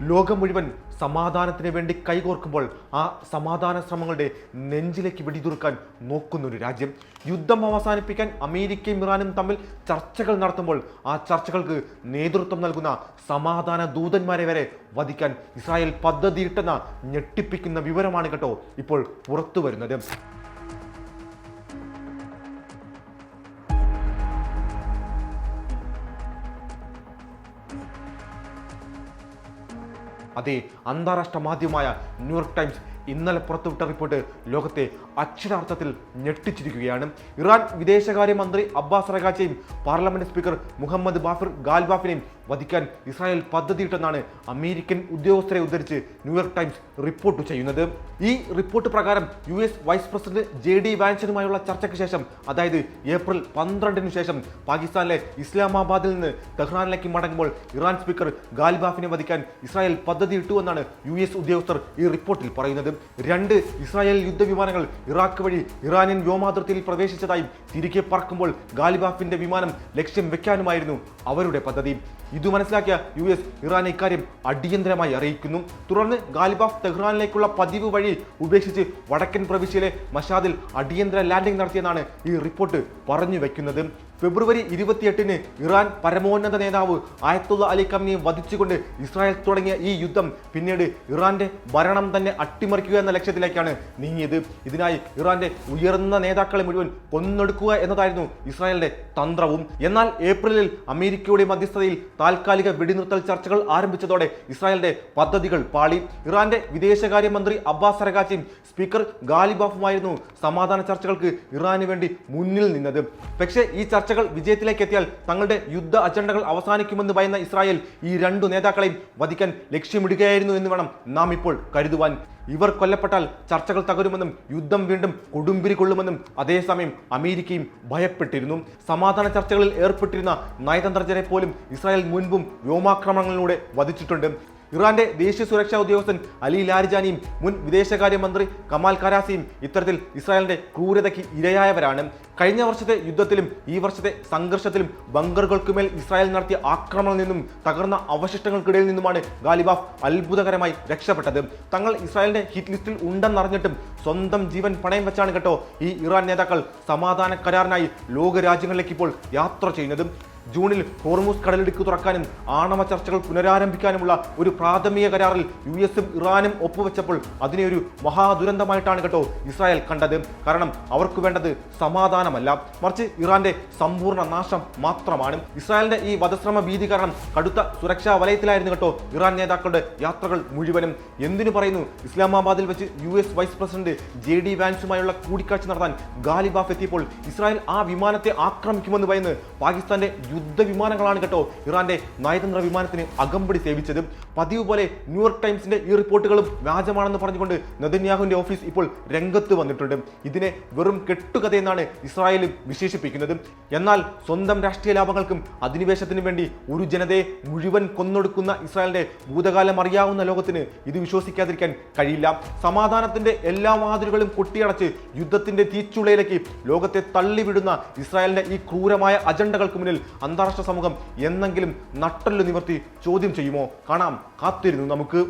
ലോകം മുഴുവൻ സമാധാനത്തിന് വേണ്ടി കൈകോർക്കുമ്പോൾ ആ സമാധാന ശ്രമങ്ങളുടെ നെഞ്ചിലേക്ക് വെടിതുറക്കാൻ നോക്കുന്നൊരു രാജ്യം, യുദ്ധം അവസാനിപ്പിക്കാൻ അമേരിക്കയും ഇറാനും തമ്മിൽ ചർച്ചകൾ നടത്തുമ്പോൾ ആ ചർച്ചകൾക്ക് നേതൃത്വം നൽകുന്ന സമാധാന ദൂതന്മാരെ വരെ വധിക്കാൻ ഇസ്രായേൽ പദ്ധതിയിട്ടെന്ന ഞെട്ടിപ്പിക്കുന്ന വിവരമാണ് കേട്ടോ ഇപ്പോൾ പുറത്തു വരുന്നത്. അതെ, അന്താരാഷ്ട്ര മാധ്യമമായ ന്യൂയോർക്ക് ടൈംസ് ഇന്നലെ പുറത്തുവിട്ട റിപ്പോർട്ട് ലോകത്തെ അക്ഷരാർത്ഥത്തിൽ ഞെട്ടിച്ചിരിക്കുകയാണ്. ഇറാൻ വിദേശകാര്യമന്ത്രി അബ്ബാസ് അറഗാച്ചിയെയും പാർലമെന്റ് സ്പീക്കർ മുഹമ്മദ് ബാഫിർ ഗാൽബാഫിനെയും വധിക്കാൻ ഇസ്രായേൽ പദ്ധതിയിട്ടെന്നാണ് അമേരിക്കൻ ഉദ്യോഗസ്ഥരെ ഉദ്ധരിച്ച് ന്യൂയോർക്ക് ടൈംസ് റിപ്പോർട്ട് ചെയ്യുന്നത്. ഈ റിപ്പോർട്ട് പ്രകാരം US വൈസ് പ്രസിഡന്റ് JD വാൻസിനുമായുള്ള ചർച്ചയ്ക്ക് ശേഷം, അതായത് ഏപ്രിൽ 12 ശേഷം പാകിസ്ഥാനിലെ ഇസ്ലാമാബാദിൽ നിന്ന് തെഹ്റാനിലേക്ക് മടങ്ങുമ്പോൾ ഇറാൻ സ്പീക്കർ ഗാൽബാഫിനെ വധിക്കാൻ ഇസ്രായേൽ പദ്ധതിയിട്ടു എന്നാണ് US ഉദ്യോഗസ്ഥർ ഈ റിപ്പോർട്ടിൽ പറയുന്നത്. 2 ഇസ്രായേൽ യുദ്ധവിമാനങ്ങൾ ഇറാഖ് വഴി ഇറാനിയൻ വ്യോമാതിർത്തിയിൽ പ്രവേശിച്ചതായും തിരികെ പറക്കുമ്പോൾ ഗാലിബാഫിന്റെ വിമാനം ലക്ഷ്യം വെക്കാനുമായിരുന്നു അവരുടെ പദ്ധതി. ഇത് മനസ്സിലാക്കിയ US ഇറാനെ ഇക്കാര്യം അടിയന്തരമായി അറിയിക്കുന്നു. തുടർന്ന് ഗാലിബാഫ് തെഹ്റാനിലേക്കുള്ള പതിവ് വഴി ഉപേക്ഷിച്ച് വടക്കൻ പ്രവിശ്യയിലെ മഷാദിൽ അടിയന്തര ലാൻഡിംഗ് നടത്തിയെന്നാണ് ഈ റിപ്പോർട്ട് പറഞ്ഞു വെക്കുന്നത്. ഫെബ്രുവരി 28 ഇറാൻ പരമോന്നത നേതാവ് ആയത്തുള്ള അലി ഖമനിയെ വധിച്ചുകൊണ്ട് ഇസ്രായേൽ തുടങ്ങിയ ഈ യുദ്ധം പിന്നീട് ഇറാന്റെ ഭരണം തന്നെ അട്ടിമറിക്കുക എന്ന ലക്ഷ്യത്തിലേക്കാണ് നീങ്ങിയത്. ഇതിനായി ഇറാന്റെ ഉയർന്ന നേതാക്കളെ മുഴുവൻ കൊന്നൊടുക്കുക എന്നതായിരുന്നു ഇസ്രായേലിന്റെ തന്ത്രവും. എന്നാൽ ഏപ്രിലിൽ അമേരിക്കയുടെ മധ്യസ്ഥതയിൽ താൽക്കാലിക വെടിനിർത്തൽ ചർച്ചകൾ ആരംഭിച്ചതോടെ ഇസ്രായേലിന്റെ പദ്ധതികൾ പാളി. ഇറാന്റെ വിദേശകാര്യമന്ത്രി അബ്ബാസ് അറഗാച്ചിയും സ്പീക്കർ ഗാലിബാഫുമായിരുന്നു സമാധാന ചർച്ചകൾക്ക് ഇറാന് വേണ്ടി മുന്നിൽ നിന്നത്. പക്ഷേ ഈ ചർച്ചകൾ വിജയത്തിലേക്ക് എത്തിയാൽ തങ്ങളുടെ യുദ്ധ അജണ്ടകൾ അവസാനിക്കുമെന്ന് ഭയന്ന ഇസ്രായേൽ ഈ 2 നേതാക്കളെയും വധിക്കാൻ ലക്ഷ്യമിടുകയായിരുന്നു എന്ന് വേണം നാം ഇപ്പോൾ കരുതുവാൻ. ഇവർ കൊല്ലപ്പെട്ടാൽ ചർച്ചകൾ തകരുമെന്നും യുദ്ധം വീണ്ടും കൊടുമ്പിരി കൊള്ളുമെന്നും അതേസമയം അമേരിക്കയും ഭയപ്പെട്ടിരുന്നു. സമാധാന ചർച്ചകളിൽ ഏർപ്പെട്ടിരുന്ന നയതന്ത്രജ്ഞരെ പോലും ഇസ്രായേൽ മുൻപും വ്യോമാക്രമണങ്ങളിലൂടെ വധിച്ചിട്ടുണ്ട്. ഇറാന്റെ ദേശീയ സുരക്ഷാ ഉദ്യോഗസ്ഥൻ അലി ലാരിജാനിയും മുൻ വിദേശകാര്യമന്ത്രി കമാൽ കരാസിയും ഇത്തരത്തിൽ ഇസ്രായേലിന്റെ ക്രൂരതയ്ക്ക് ഇരയായവരാണ്. കഴിഞ്ഞ വർഷത്തെ യുദ്ധത്തിലും ഈ വർഷത്തെ സംഘർഷത്തിലും ബങ്കറുകൾക്കുമേൽ ഇസ്രായേൽ നടത്തിയ ആക്രമണങ്ങളിൽ നിന്നും തകർന്ന അവശിഷ്ടങ്ങൾക്കിടയിൽ നിന്നുമാണ് ഗാലിബാഫ് അത്ഭുതകരമായി രക്ഷപ്പെട്ടത്. തങ്ങൾ ഇസ്രായേലിന്റെ ഹിറ്റ് ലിസ്റ്റിൽ ഉണ്ടെന്നറിഞ്ഞിട്ടും സ്വന്തം ജീവൻ പണയം വെച്ചാണ് കേട്ടോ ഈ ഇറാൻ നേതാക്കൾ സമാധാന കരാറിനായി ലോകരാജ്യങ്ങളിലേക്ക് ഇപ്പോൾ യാത്ര ചെയ്യുന്നത്. ജൂണിൽ ഹോർമൂസ് കടലിടുക്ക് തുറക്കാനും ആണവ ചർച്ചകൾ പുനരാരംഭിക്കാനുമുള്ള ഒരു പ്രാഥമിക കരാറിൽ USഉം ഇറാനും ഒപ്പുവെച്ചപ്പോൾ അതിനെ ഒരു മഹാദുരന്തമായിട്ടാണ് കേട്ടോ ഇസ്രായേൽ കണ്ടത്. കാരണം അവർക്ക് വേണ്ടത് സമാധാനമല്ല, മറിച്ച് ഇറാന്റെ സമ്പൂർണ്ണ നാശം മാത്രമാണ്. ഇസ്രായേലിന്റെ ഈ വധശ്രമ ഭീതി കാരണം കടുത്ത സുരക്ഷാ വലയത്തിലായിരുന്നു കേട്ടോ ഇറാൻ നേതാക്കളുടെ യാത്രകൾ മുഴുവനും. എന്തിനു പറയുന്നു, ഇസ്ലാമാബാദിൽ വെച്ച് US വൈസ് പ്രസിഡന്റ് JD വാൻസുമായുള്ള കൂടിക്കാഴ്ച നടത്താൻ ഗാലിബാഫ് എത്തിയപ്പോൾ ഇസ്രായേൽ ആ വിമാനത്തെ ആക്രമിക്കുമെന്ന് ഭയന്ന് പാകിസ്ഥാന്റെ യുദ്ധവിമാനങ്ങളാണ് കേട്ടോ ഇറാന്റെ നയതന്ത്ര വിമാനത്തിന് അകമ്പടി സേവിച്ചത്. പതിവ് പോലെ ന്യൂയോർക്ക് ടൈംസിന്റെ ഈ റിപ്പോർട്ടുകളും വ്യാജമാണെന്ന് പറഞ്ഞുകൊണ്ട് നെതന്യാഹുവിന്റെ ഓഫീസ് ഇപ്പോൾ രംഗത്ത് വന്നിട്ടുണ്ട്. ഇതിനെ വെറും കെട്ടുകഥയെന്നാണ് ഇസ്രായേലും വിശേഷിപ്പിക്കുന്നത്. എന്നാൽ സ്വന്തം രാഷ്ട്രീയ ലാഭങ്ങൾക്കും അധിനിവേശത്തിനും വേണ്ടി ഒരു ജനതയെ മുഴുവൻ കൊന്നൊടുക്കുന്ന ഇസ്രായേലിന്റെ ഭൂതകാലം അറിയാവുന്ന ലോകത്തിന് ഇത് വിശ്വസിക്കാതിരിക്കാൻ കഴിയില്ല. സമാധാനത്തിന്റെ എല്ലാ വാതിലുകളും കൊട്ടിയടച്ച് യുദ്ധത്തിന്റെ തീച്ചുളയിലേക്ക് ലോകത്തെ തള്ളിവിടുന്ന ഇസ്രായേലിന്റെ ഈ ക്രൂരമായ അജണ്ടകൾക്ക് മുന്നിൽ അന്താരാഷ്ട്ര സമൂഹം എന്നെങ്കിലും നട്ടെല്ല് നിവർത്തി ചോദ്യം ചെയ്യുമോ? കാണാം, കാത്തിരുന്നു നമുക്ക്.